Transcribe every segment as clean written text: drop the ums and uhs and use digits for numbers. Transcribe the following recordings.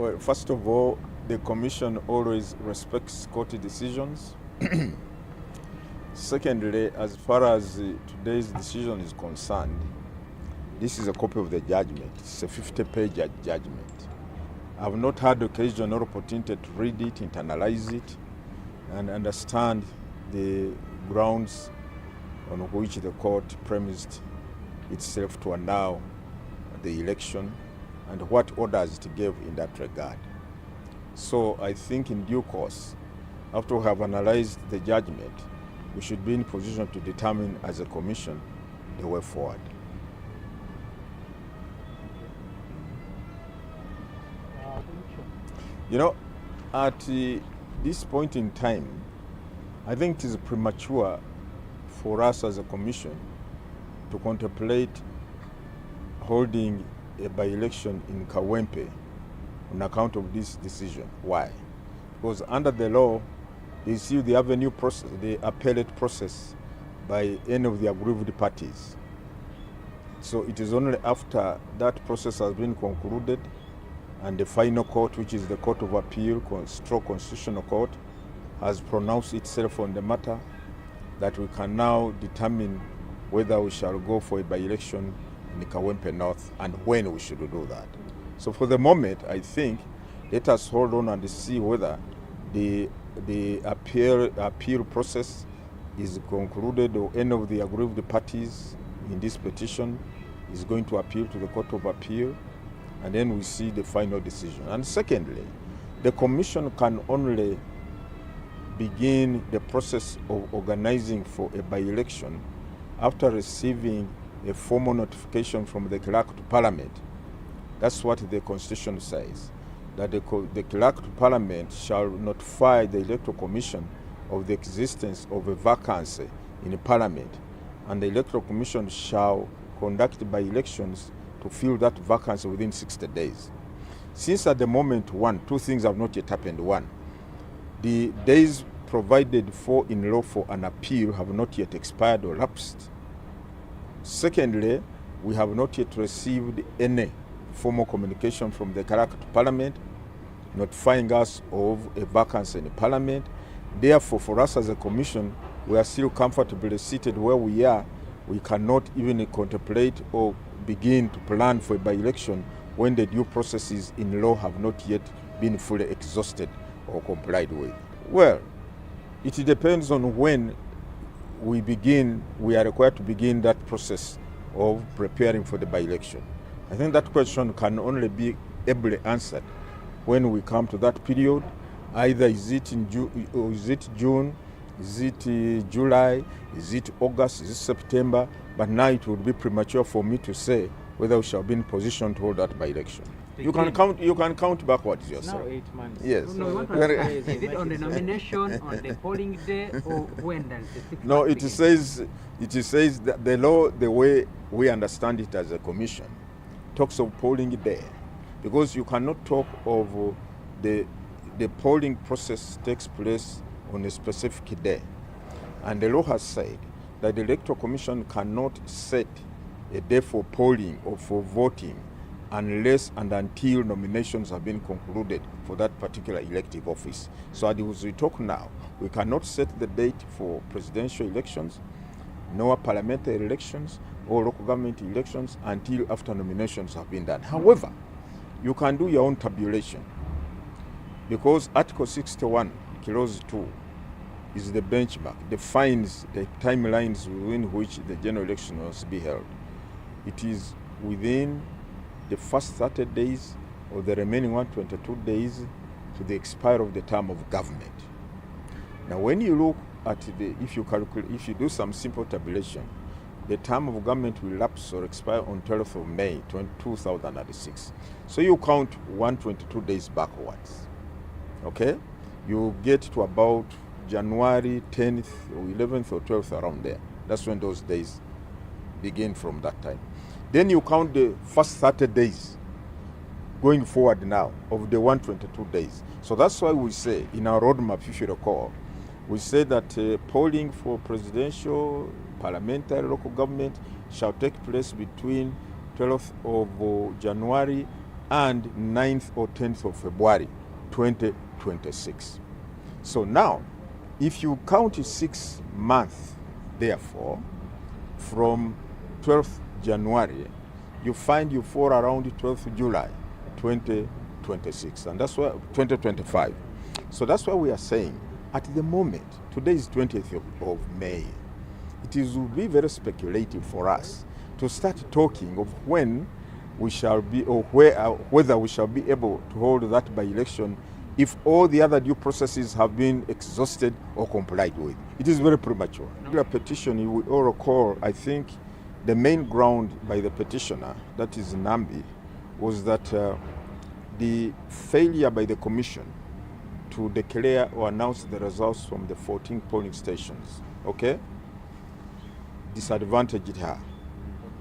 Well, first of all, the Commission always respects court decisions. Secondly, as far as today's decision is concerned, this is a copy of the judgment. It's a 50-page judgment. I've not had occasion or opportunity to read it, internalize it, and understand the grounds on which the court premised itself to allow the election and what orders it gave in that regard. So I think in due course, after we have analyzed the judgment, we should be in position to determine as a commission the way forward. You know, at this point in time, I think it is premature for us as a commission to contemplate holding a by-election in Kawempe on account of this decision. Why? Because under the law, they see the avenue process, the appellate process by any of the aggrieved parties. So it is only after that process has been concluded and the final court, which is the Court of Appeal, Constitutional Court, has pronounced itself on the matter, that we can now determine whether we shall go for a by-election in Kawempe North and when we should do that. So for the moment, I think let us hold on and see whether the appeal process is concluded or any of the aggrieved parties in this petition is going to appeal to the Court of Appeal, and then we see the final decision. And secondly, the Commission can only begin the process of organizing for a by-election after receiving a formal notification from the Clerk to Parliament. That's what the Constitution says, that the Clerk to Parliament shall notify the Electoral Commission of the existence of a vacancy in Parliament, and the Electoral Commission shall conduct by-elections to fill that vacancy within 60 days. Since at the moment, two things have not yet happened. One, the days provided for in law for an appeal have not yet expired or lapsed. Secondly, we have not yet received any formal communication from the Clerk to Parliament notifying us of a vacancy in Parliament. Therefore, for us as a commission, we are still comfortably seated where we are. We cannot even contemplate or begin to plan for a by-election when the due processes in law have not yet been fully exhausted or complied with. Well, it depends on when we are required to begin that process of preparing for the by-election. I think that question can only be ably answered when we come to that period. Either is it in June, is it July, is it August, is it September? But now it would be premature for me to say whether we shall be in position to hold that by-election. You can count backwards yourself. Now 8 months. Yes. No, what is it on the nomination, on the polling day, or when does the 6 No, it begin? says that the law, the way we understand it as a commission, talks of polling day, because you cannot talk of the polling process takes place on a specific day, and the law has said that the Electoral Commission cannot set a day for polling or for voting unless and until nominations have been concluded for that particular elective office. So as we talk now, we cannot set the date for presidential elections, nor parliamentary elections or local government elections until after nominations have been done. However, you can do your own tabulation, because Article 61, Clause 2, is the benchmark, defines the timelines within which the general election must be held. It is within the first 30 days or the remaining 122 days to the expiry of the term of government. Now, when you look at if you do some simple tabulation, the term of government will lapse or expire on 12th of May 2006. So you count 122 days backwards. Okay? You get to about January 10th or 11th or 12th, around there. That's when those days begin from that time. Then you count the first 30 days going forward now of the 122 days. So that's why we say in our roadmap, if you recall, we say that polling for presidential, parliamentary, local government shall take place between 12th of January and 9th or 10th of February 2026. So now, if you count 6 months, therefore, from 12th January, you find you fall around 12th July 2026, and that's why 2025. So that's why we are saying, at the moment, today is 20th of May, will be very speculative for us to start talking of when we shall be, or whether we shall be able to hold that by-election if all the other due processes have been exhausted or complied with. It is very premature. The petition, you will all recall, I think the main ground by the petitioner, that is Nambi, was that the failure by the commission to declare or announce the results from the 14 polling stations, okay, disadvantaged her.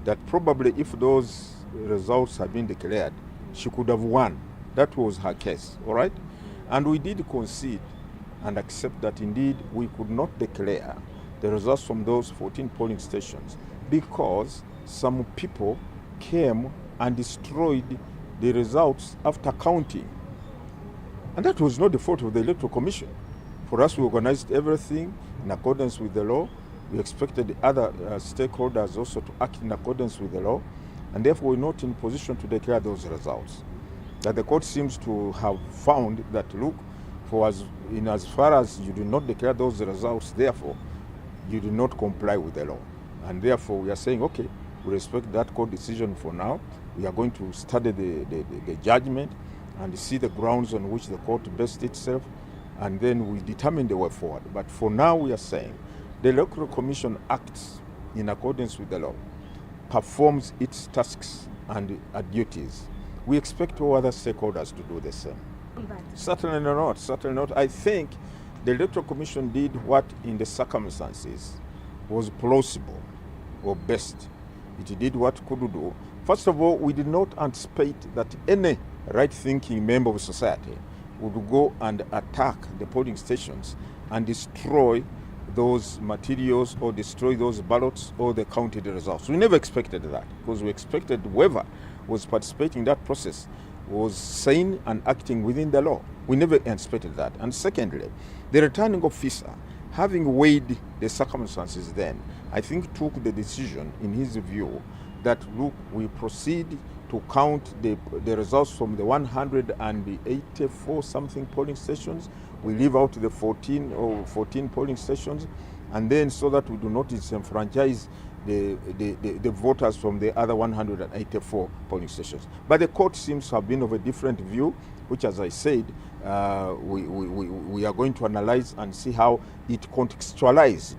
That probably if those results had been declared, she could have won. That was her case, all right? And we did concede and accept that indeed we could not declare the results from those 14 polling stations because some people came and destroyed the results after counting. And that was not the fault of the Electoral Commission. For us, we organized everything in accordance with the law. We expected the other stakeholders also to act in accordance with the law, and therefore we're not in position to declare those results. That the court seems to have found that, look, as far as you do not declare those results, therefore, you do not comply with the law. And therefore, we are saying, okay, we respect that court decision for now. We are going to study the judgment and see the grounds on which the court based itself, and then we determine the way forward. But for now, we are saying the Electoral Commission acts in accordance with the law, performs its tasks and duties. We expect all other stakeholders to do the same. Certainly not, certainly not. I think the Electoral Commission did what in the circumstances was plausible or best. It did what it could do. First of all, we did not anticipate that any right-thinking member of society would go and attack the polling stations and destroy those materials or destroy those ballots or the counted results. We never expected that because we expected whoever was participating in that process was sane and acting within the law. We never anticipated that. And secondly, the returning officer, having weighed the circumstances then, I think took the decision in his view that, look, we proceed to count the results from the 184 something polling stations. We leave out the 14 polling stations, and then so that we do not disenfranchise the voters from the other 184 polling stations. But the court seems to have been of a different view, which, as I said, we are going to analyze and see how it contextualized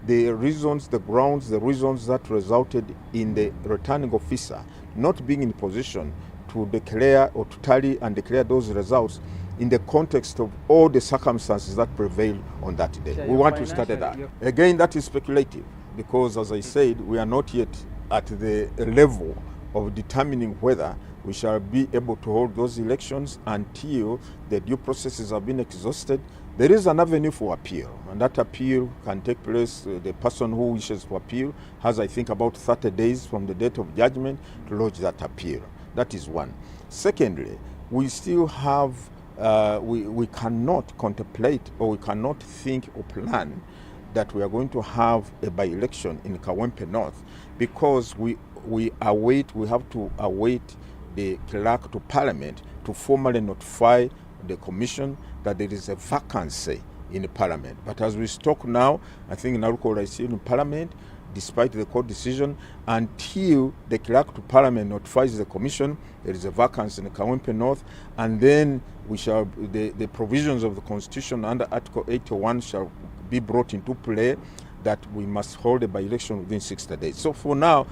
the reasons, the grounds, the reasons that resulted in the returning officer not being in position to declare or to tally and declare those results in the context of all the circumstances that prevailed on that day. We want to study that. Again, that is speculative because, as I said, we are not yet at the level of determining whether we shall be able to hold those elections until the due processes have been exhausted. There is an avenue for appeal, and that appeal can take place. The person who wishes to appeal has, I think, about 30 days from the date of judgment to lodge that appeal. That is one. Secondly, we still have, we cannot contemplate or we cannot think or plan that we are going to have a by-election in Kawempe North because we have to await the clerk to Parliament to formally notify the Commission that there is a vacancy in the Parliament. But as we talk now, I think Naruko is still in Parliament, despite the court decision, until the clerk to Parliament notifies the Commission there is a vacancy in Kawempe North, and then we shall the provisions of the Constitution under Article 81 shall be brought into play that we must hold a by-election within 60 days. So for now,